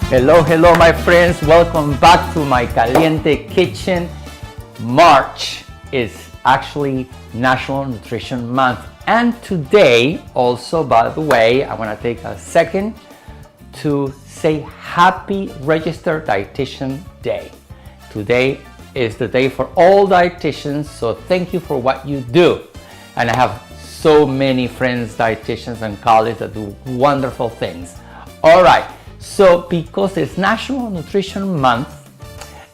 Hello, my friends. Welcome back to my Caliente Kitchen. March is actually National Nutrition Month. And today, also, by the way, I want to take a second to say Happy Registered Dietitian Day. Today is the day for all dietitians, so thank you for what you do. And I have so many friends, dietitians and colleagues that do wonderful things. All right, so because it's National Nutrition Month,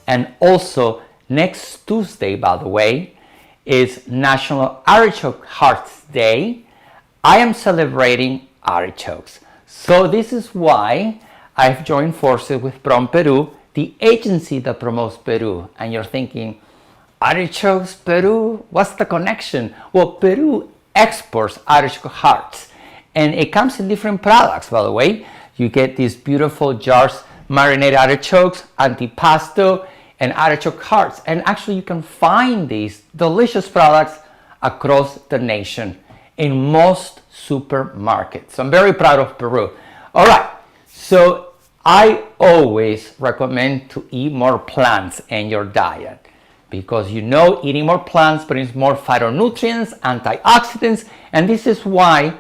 and also next Tuesday, by the way, is National Artichoke Hearts Day, I am celebrating artichokes. So this is why I've joined forces with Peru, the agency that promotes Peru. And you're thinking, artichokes, Peru? What's the connection? Well, Peru exports artichoke hearts, and it comes in different products, by the way. You get these beautiful jars, marinated artichokes, antipasto, and artichoke hearts. And actually you can find these delicious products across the nation in most supermarkets. So I'm very proud of Peru. All right, so I always recommend to eat more plants in your diet, because you know eating more plants brings more phytonutrients, antioxidants, and this is why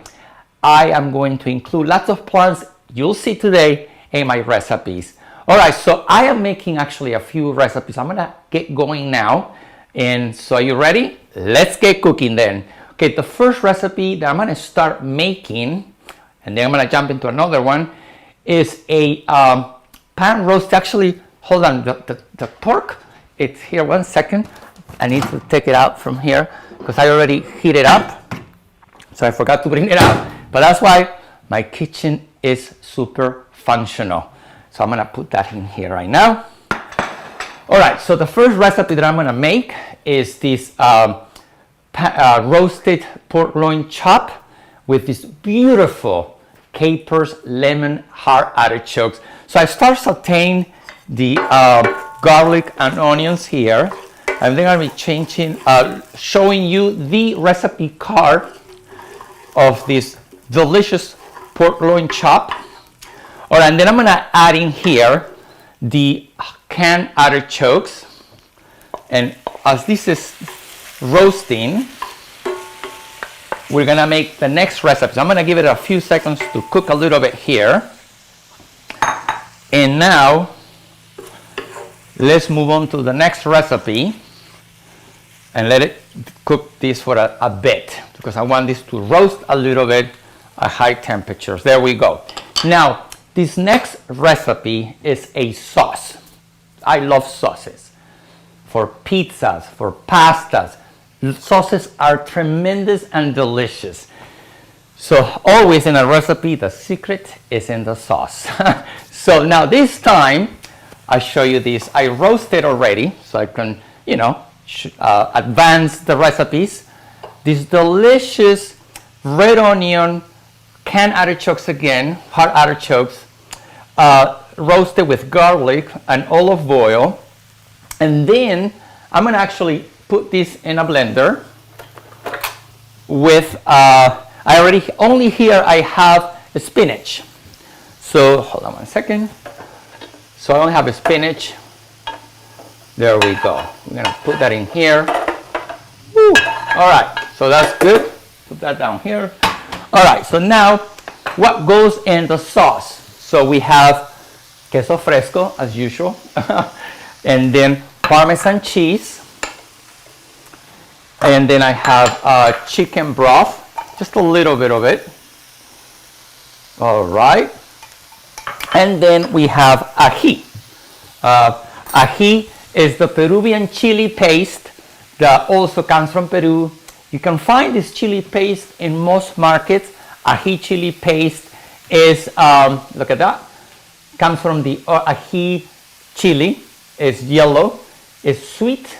I am going to include lots of plants you'll see today in my recipes. All right, so I am making actually a few recipes. I'm gonna get going now. And so are you ready? Let's get cooking then. Okay, the first recipe that I'm gonna start making, and then I'm gonna jump into another one, is a pan roast. Actually, hold on, the pork, it's here. 1 second. I need to take it out from here because I already heated it up. So I forgot to bring it out. But that's why my kitchen is super functional. So I'm gonna put that in here right now. All right, so the first recipe that I'm gonna make is this roasted pork loin chop with this beautiful capers, lemon, hard artichokes. So I start sauteing the garlic and onions here. And then I'll be showing you the recipe card of this delicious pork loin chop. All right, and then I'm gonna add in here the canned artichokes. And as this is roasting, we're gonna make the next recipe. So I'm gonna give it a few seconds to cook a little bit here. And now, let's move on to the next recipe and let it cook this for a bit, because I want this to roast a little bit at high temperatures. There we go. Now, this next recipe is a sauce. I love sauces. For pizzas, for pastas, sauces are tremendous and delicious. So always in a recipe, the secret is in the sauce. So now this time, I show you this. I roasted already, so I can, advance the recipes. This delicious red onion, canned artichokes again, hard artichokes, roasted with garlic and olive oil. And then I'm gonna actually put this in a blender with, only here I have spinach. So hold on 1 second. So I only have a spinach. There we go. We're gonna put that in here. Woo. All right, so that's good. Put that down here. All right, so now what goes in the sauce? So we have queso fresco as usual, and then parmesan cheese, and then I have chicken broth, just a little bit of it. All right. And then we have ají. Ají is the Peruvian chili paste that also comes from Peru. You can find this chili paste in most markets. Ají chili paste is, look at that, comes from the ají chili. It's yellow, it's sweet,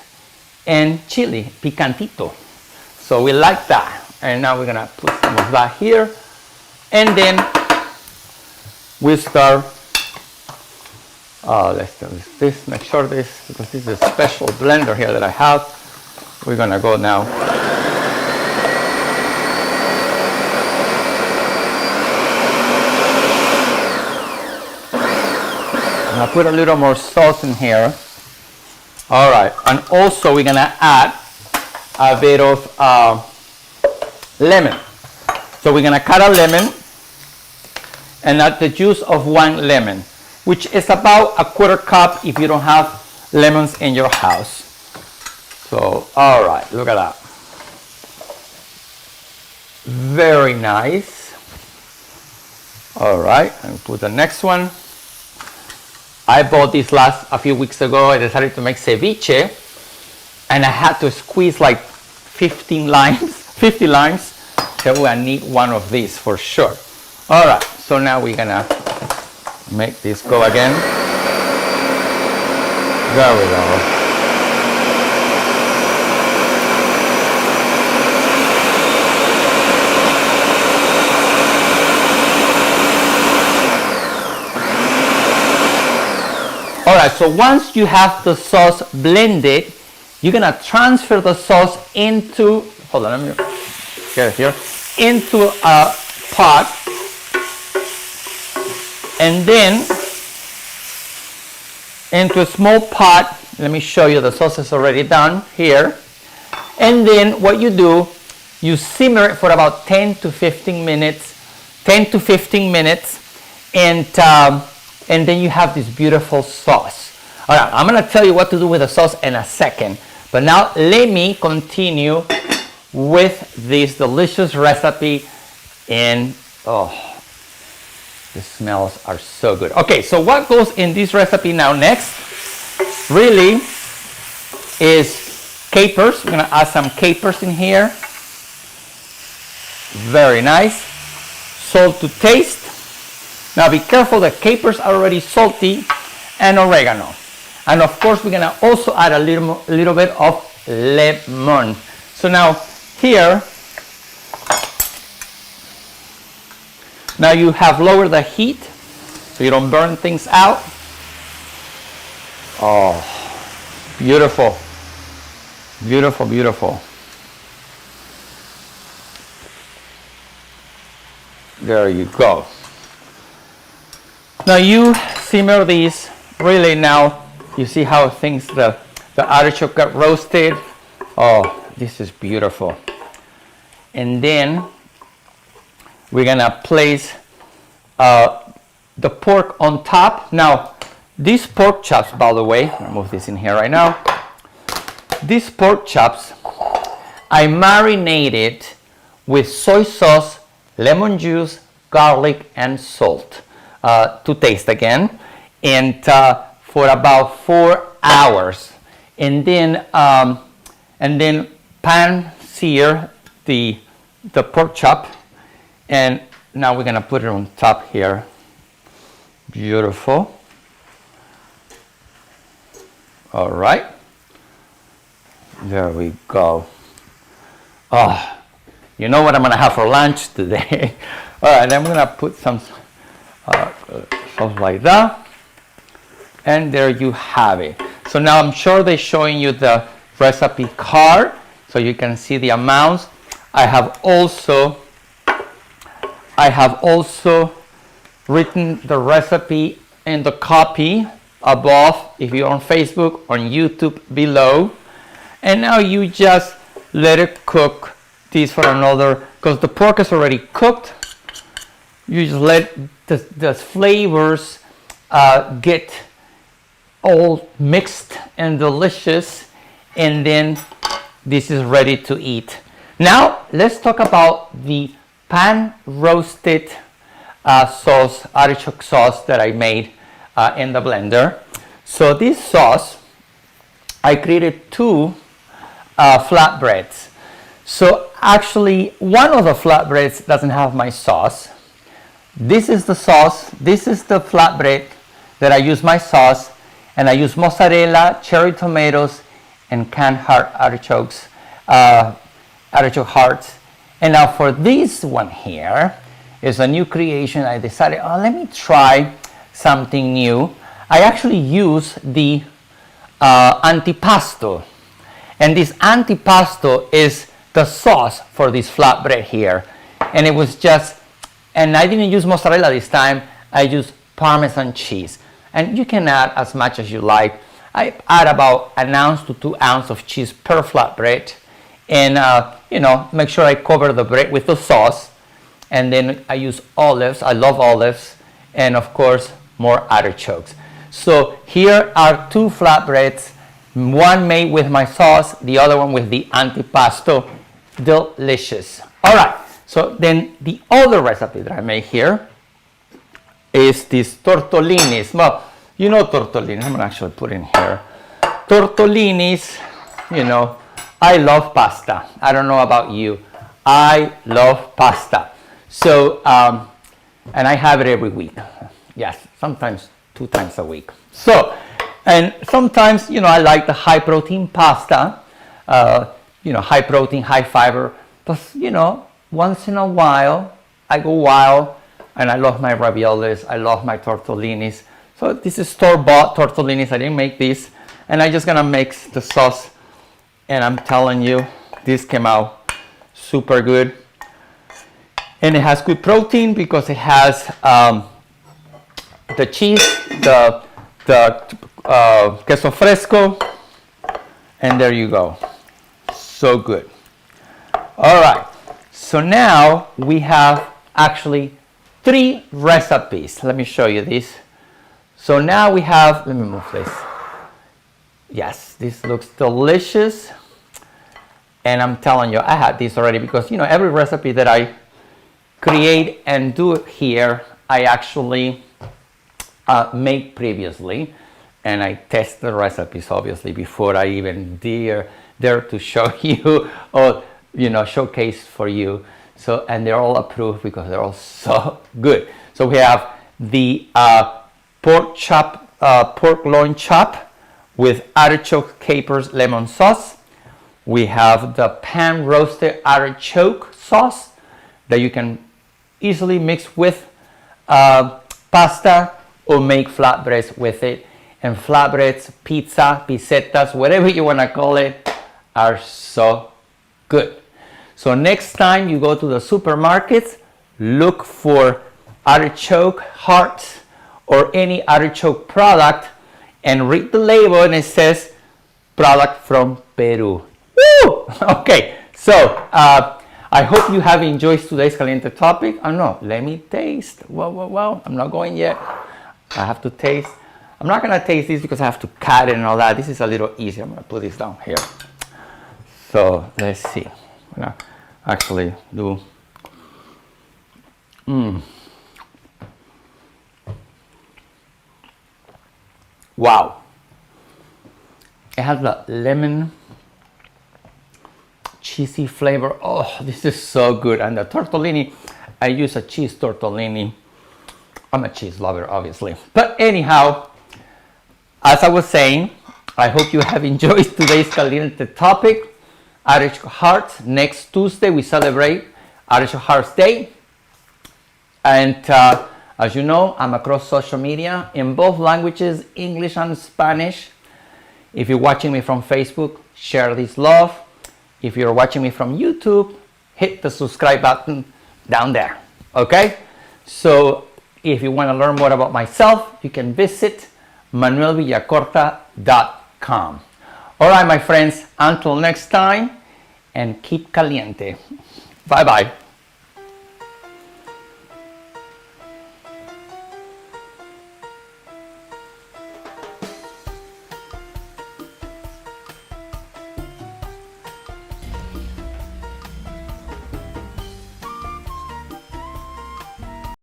and chili, picantito. So we like that. And now we're gonna put some of that here. And then we start, let's do this, make sure this, because this is a special blender here that I have. We're gonna go now. gonna put a little more sauce in here. All right, and also we're gonna add a bit of lemon. So we're gonna cut a lemon and add the juice of 1 lemon, which is about a 1/4 cup if you don't have lemons in your house. So, all right, look at that. Very nice. All right, and put the next one. I bought this a few weeks ago. I decided to make ceviche, and I had to squeeze like 50 limes. So I need one of these for sure. All right, so now we're gonna make this go again. There we go. All right, so once you have the sauce blended, you're gonna transfer the sauce into, hold on, let me get it here, into a pot, and then into a small pot. Let me show you, the sauce is already done here. And then what you do, you simmer it for about 10 to 15 minutes, and then you have this beautiful sauce. All right, I'm gonna tell you what to do with the sauce in a second, but now let me continue with this delicious recipe. And oh, the smells are so good. Okay, so what goes in this recipe now next really is capers. We're gonna add some capers in here. Very nice. Salt to taste. Now be careful, the capers are already salty, and oregano. And of course we're gonna also add a little bit of lemon. So now here, now you have lowered the heat so you don't burn things out. Oh, beautiful, beautiful, beautiful. There you go. Now you simmer these. Really now, you see how things, the artichoke got roasted. Oh, this is beautiful. And then we're gonna place the pork on top. Now, these pork chops, by the way, I'll move this in here right now. These pork chops, I marinated with soy sauce, lemon juice, garlic, and salt to taste again, and for about 4 hours. And then pan sear the pork chop, and now we're gonna put it on top here. Beautiful. All right, there we go. Oh, you know what I'm gonna have for lunch today. All right, I'm gonna put some sauce like that, and there you have it. So now I'm sure they're showing you the recipe card so you can see the amounts. I have also written the recipe in the copy above if you're on Facebook, on YouTube below. And now you just let it cook this for another, because the pork is already cooked. You just let the flavors get all mixed and delicious, and then this is ready to eat. Now let's talk about the pan roasted sauce, artichoke sauce that I made in the blender. So this sauce, I created 2 flatbreads. So actually one of the flatbreads doesn't have my sauce. This is the sauce, this is the flatbread that I use my sauce, and I use mozzarella, cherry tomatoes, and canned artichokes, artichoke hearts. And now for this one here is a new creation. I decided, oh, let me try something new. I actually use the antipasto, and this antipasto is the sauce for this flatbread here. And it was just, and I didn't use mozzarella this time, I used Parmesan cheese. And you can add as much as you like. I add about 1 ounce to 2 ounces of cheese per flatbread. And, you know, make sure I cover the bread with the sauce. And then I use olives. I love olives. And, of course, more artichokes. So here are 2 flatbreads. One made with my sauce, the other one with the antipasto. Delicious. All right. So then the other recipe that I made here is these tortellinis. Well, you know tortellinis. I'm going to actually put in here. Tortellinis, you know, I love pasta. I don't know about you. I love pasta. So, and I have it every week. Yes, sometimes 2 times a week. So, and sometimes, you know, I like the high protein pasta, you know, high protein, high fiber. But, you know, once in a while, I go wild, and I love my raviolis. I love my tortellinis. So this is store-bought tortellinis. I didn't make these. And I'm just going to mix the sauce. And I'm telling you, this came out super good. And it has good protein because it has the cheese, the queso fresco. And there you go. So good. All right. So now we have actually 3 recipes. Let me show you this. So now we have, let me move this. Yes, this looks delicious. And I'm telling you, I had this already because, you know, every recipe that I create and do here, I actually make previously. And I test the recipes, obviously, before I even dare to show you or, you know, showcase for you. So, and they're all approved because they're all so good. So we have the pork loin chop with artichoke capers lemon sauce. We have the pan roasted artichoke sauce that you can easily mix with pasta or make flatbreads with it. And flatbreads, pizza, pizzetas, whatever you want to call it, are so good. So next time you go to the supermarkets, look for artichoke hearts or any artichoke product and read the label, and it says product from Peru. Woo! Okay, so I hope you have enjoyed today's caliente topic. Oh no, let me taste. Whoa, I'm not going yet. I have to taste. I'm not going to taste this because I have to cut it and all that. This is a little easier. I'm going to put this down here. So let's see. I'm going to actually do. Wow. It has the lemon cheesy flavor. Oh, this is so good. And the tortellini, I use a cheese tortellini. I'm a cheese lover, obviously. But anyhow, as I was saying, I hope you have enjoyed today's caliente topic. Artichoke Hearts. Next Tuesday, we celebrate Artichoke Hearts Day. And as you know, I'm across social media in both languages, English and Spanish. If you're watching me from Facebook, share this love. If you're watching me from YouTube, hit the subscribe button down there. Okay? So if you want to learn more about myself, you can visit Villacorta.com. All right, my friends, until next time, and keep caliente. Bye-bye.